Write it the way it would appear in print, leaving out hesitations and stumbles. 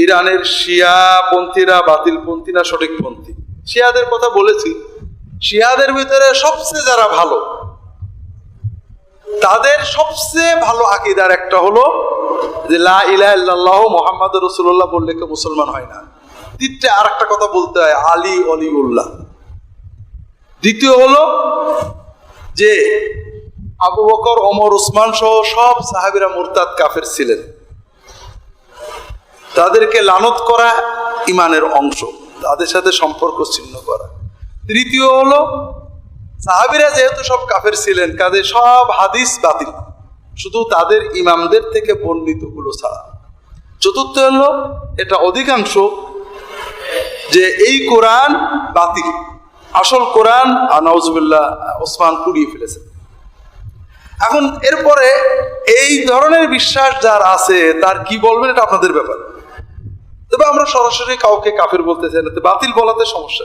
ইরানের শিয়া পন্থীরা বাতিল পন্থী না সঠিক পন্থী? শিয়াদের কথা বলেছি। শিয়াদের ভিতরে সবচেয়ে যারা ভালো, তাদের সবচেয়ে ভালো আকীদার একটা হলো যে লা ইলাহা ইল্লাল্লাহ মুহাম্মাদুর রাসূলুল্লাহ বললে কেউ মুসলমান হয় না। দ্বিতীয় আর একটা কথা বলতে হয়, আলী অলিউল্লাহ। দ্বিতীয় হলো যে আবু বকর, ওমর, উসমান সহ সব সাহাবীরা মুরতাদ কাফের ছিলেন, তাদেরকে লানত করা ইমানের অংশ, তাদের সাথে সম্পর্ক ছিন্ন করা। তৃতীয় হলো সাহাবীরা যেহেতু সব কাফের ছিলেন, কাজে সব হাদিস বাতিল, শুধু তাদের ইমামদের থেকে বর্ণিত গুলো ছাড়া। চতুর্থ হলো এটা অধিকাংশ যে এই কোরআন বাতিল, আসল কোরআন নাউজুবিল্লাহ ওসমান পুড়িয়ে ফেলেছেন। এখন এরপরে এই ধরনের বিশ্বাস যার আছে তার কি বলবেন এটা আপনাদের ব্যাপার। তবে আমরা সরাসরি কাউকে কাফের বলতে চাই না, বাতিল বলাতে সমস্যা।